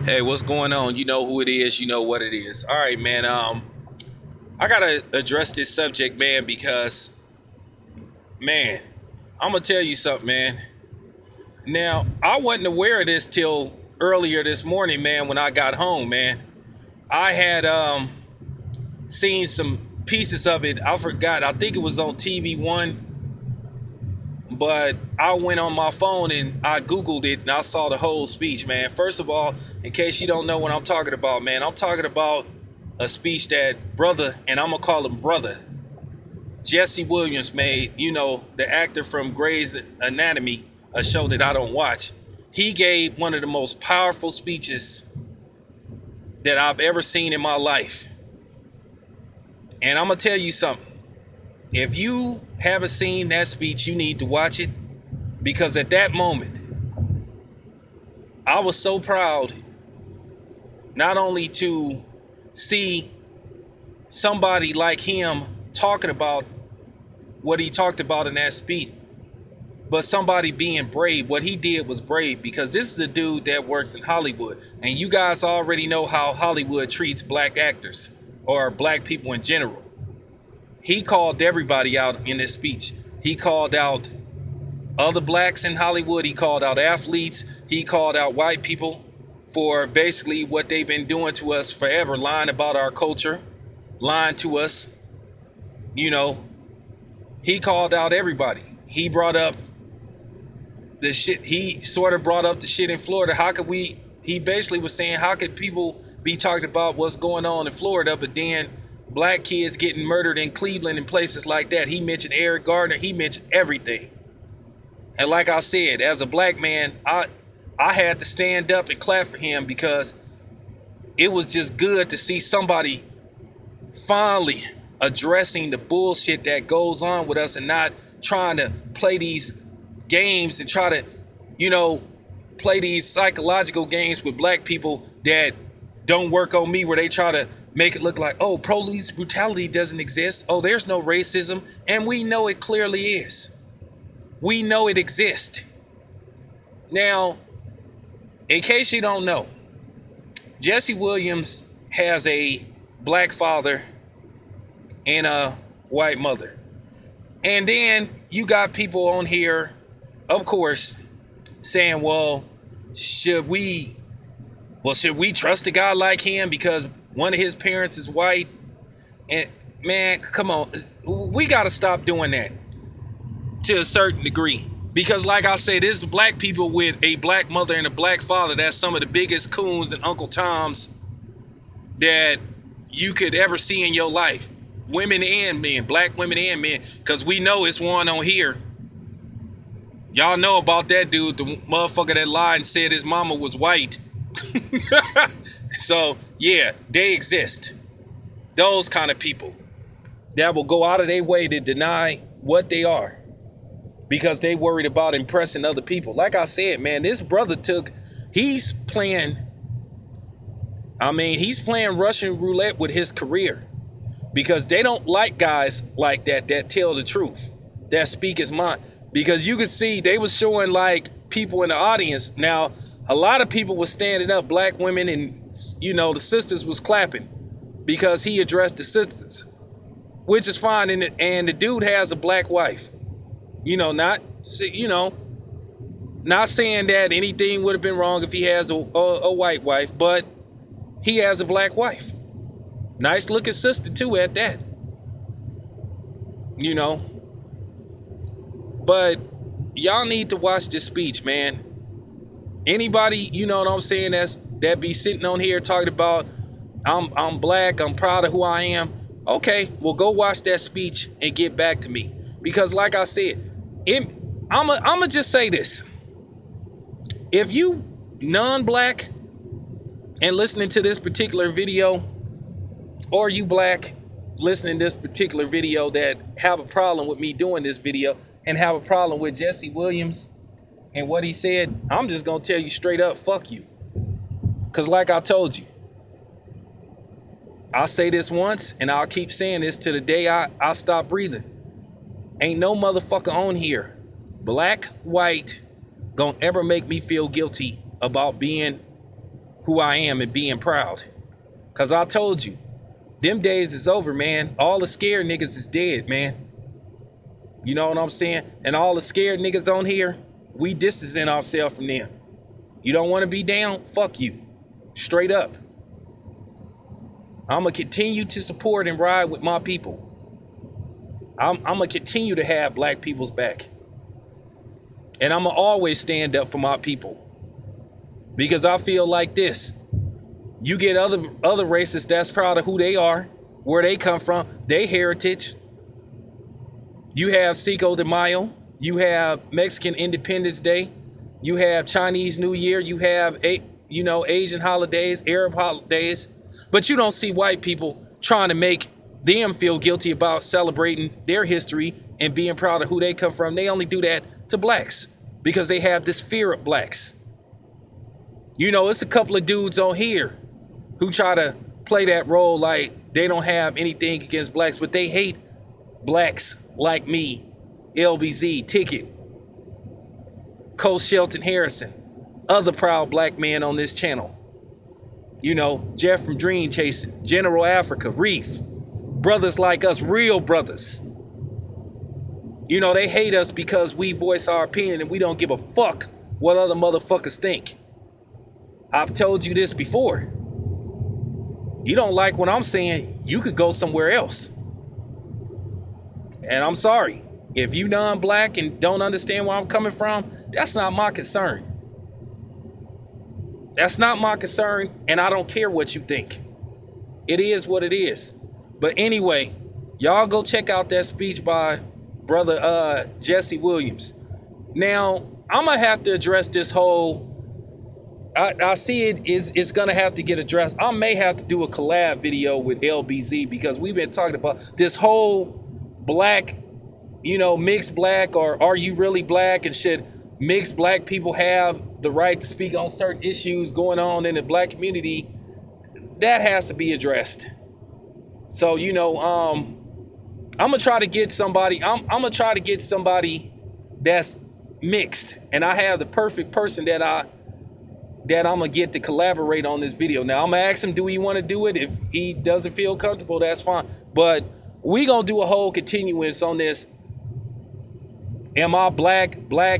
Hey, what's going on? You know who it is, you know what it is. All right, man. I gotta address this subject, man, because man, I'm gonna tell you something, man. Now, I wasn't aware of this till earlier this morning, man, when I got home, man. I had seen some pieces of it. I forgot. I think it was on TV1, but I went on my phone and I Googled it and I saw the whole speech, man. First of all, in case you don't know what I'm talking about, man, I'm talking about a speech that brother, and I'm gonna call him brother, Jesse Williams made, the actor from Grey's Anatomy, a show that I don't watch. He gave one of the most powerful speeches that I've ever seen in my life. And I'm gonna tell you something. If you haven't seen that speech, you need to watch it, because at that moment, I was so proud not only to see somebody like him talking about what he talked about in that speech, but somebody being brave. What he did was brave, because this is a dude that works in Hollywood, and you guys already know how Hollywood treats black actors or black people in general. He called everybody out in this speech. He called out other blacks in Hollywood. He called out athletes. He called out white people for basically what they've been doing to us forever, lying about our culture, lying to us. You know, he called out everybody. He brought up the shit. He sort of brought up the shit in Florida. He basically was saying, how could people be talking about what's going on in Florida, but then black kids getting murdered in Cleveland and places like that? He mentioned Eric Gardner. He mentioned everything. And like I said, as a black man, I had to stand up and clap for him, because it was just good to see somebody finally addressing the bullshit that goes on with us, and not trying to play these games and try to, you know, play these psychological games with black people that don't work on me, where they try to make it look like, oh, police brutality doesn't exist. Oh, there's no racism. And we know it clearly is. We know it exists. Now, in case you don't know, Jesse Williams has a black father and a white mother. And then you got people on here, of course, saying, well, should we trust a guy like him because one of his parents is white? And man, come on. We got to stop doing that to a certain degree. Because like I said, there's black people with a black mother and a black father that's some of the biggest coons and Uncle Toms that you could ever see in your life. Women and men, black women and men, because we know it's one on here. Y'all know about that dude, the motherfucker that lied and said his mama was white. So, yeah, they exist. Those kind of people that will go out of their way to deny what they are, because they worried about impressing other people. Like I said, man, this brother he's playing Russian roulette with his career, because they don't like guys like that tell the truth, that speak his mind. Because you can see they was showing like people in the audience. Now, a lot of people were standing up, black women, and the sisters was clapping because he addressed the sisters, which is fine. And the dude has a black wife. Not saying that anything would have been wrong if he has a white wife, but he has a black wife. Nice looking sister too at that. But y'all need to watch this speech, man. Anybody, you know what I'm saying, that be sitting on here talking about I'm black, I'm proud of who I am. Okay, well, go watch that speech and get back to me. Because like I said, I'ma just say this. If you non-black and listening to this particular video, or you black listening to this particular video that have a problem with me doing this video and have a problem with Jesse Williams and what he said, I'm just gonna tell you straight up, fuck you. Because like I told you, I'll say this once and I'll keep saying this to the day I stop breathing. Ain't no motherfucker on here, black, white, gonna ever make me feel guilty about being who I am and being proud. Cause I told you, them days is over, man. All the scared niggas is dead, man. You know what I'm saying? And all the scared niggas on here, we distancing ourselves from them. You don't want to be down? Fuck you. Straight up. I'm going to continue to support and ride with my people. I'm going to continue to have black people's back. And I'm going to always stand up for my people. Because I feel like this. You get other races that's proud of who they are, where they come from, their heritage. You have Cinco de Mayo. You have Mexican Independence Day. You have Chinese New Year. You have, Asian holidays, Arab holidays. But you don't see white people trying to make them feel guilty about celebrating their history and being proud of who they come from. They only do that to blacks because they have this fear of blacks. It's a couple of dudes on here who try to play that role like they don't have anything against blacks, but they hate blacks like me, LBZ, Ticket, Cole Shelton Harrison, other proud black men on this channel. Jeff from Dream Chasing, General Africa, Reef, brothers like us, real brothers. They hate us because we voice our opinion and we don't give a fuck what other motherfuckers think. I've told you this before. You don't like what I'm saying, you could go somewhere else. And I'm sorry. If you non-black and don't understand where I'm coming from, that's not my concern. That's not my concern, and I don't care what you think. It is what it is. But anyway, y'all go check out that speech by brother Jessie Williams. Now, I'm going to have to address this whole... I see it's going to have to get addressed. I may have to do a collab video with LBZ because we've been talking about this whole black, mixed black, or are you really black, and should mixed black people have the right to speak on certain issues going on in the black community. That has to be addressed. So, I'm going to try to get somebody, I'm going to try to get somebody that's mixed, and I have the perfect person that I'm going to get to collaborate on this video. Now, I'm going to ask him, do he want to do it? If he doesn't feel comfortable, that's fine. But we going to do a whole continuance on this. Am I black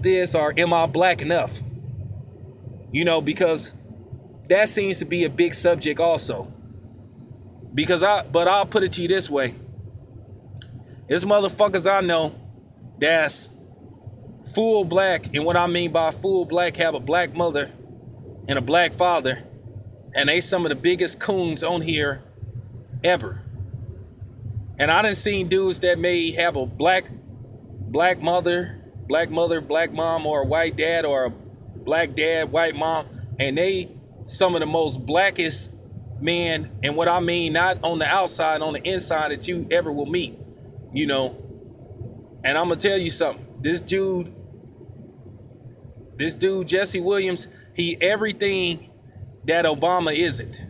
this, or am I black enough? Because that seems to be a big subject also. But I'll put it to you this way. There's motherfuckers I know that's full black, and what I mean by full black, have a black mother and a black father, and they some of the biggest coons on here ever. And I done seen dudes that may have a black mother, black mom, or a white dad, or a black dad, white mom, and they some of the most blackest men, and what I mean, not on the outside, on the inside, that you ever will meet. And I'm gonna tell you something. This dude, Jessie Williams, he everything that Obama isn't.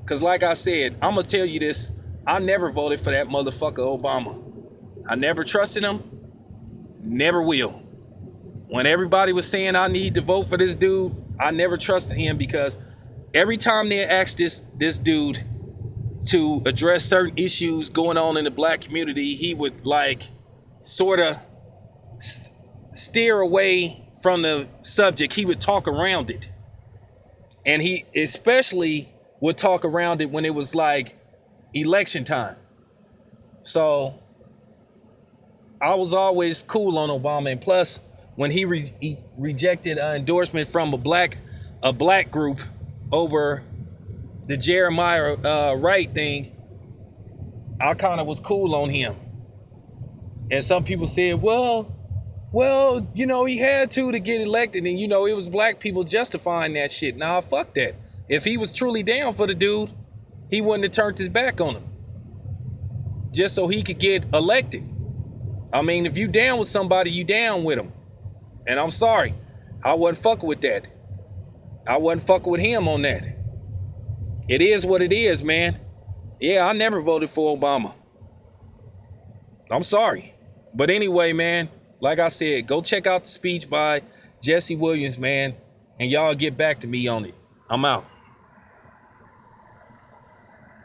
Cause like I said, I'm gonna tell you this, I never voted for that motherfucker Obama. I never trusted him, never will. When everybody was saying I need to vote for this dude, I never trusted him, because every time they asked this dude to address certain issues going on in the black community, he would like sort of steer away from the subject. He would talk around it. And he especially would talk around it when it was like election time. So I was always cool on Obama. And plus, when he rejected an endorsement from a black group over the Jeremiah Wright thing, I kind of was cool on him. And some people said, well, he had to get elected, and it was black people justifying that shit. Nah, fuck that. If he was truly down for the dude, he wouldn't have turned his back on him just so he could get elected. I mean, if you down with somebody, you down with him. And I'm sorry, I wasn't fucking with that. I wasn't fucking with him on that. It is what it is, man. Yeah, I never voted for Obama. I'm sorry. But anyway, man, like I said, go check out the speech by Jessie Williams, man, and y'all get back to me on it. I'm out.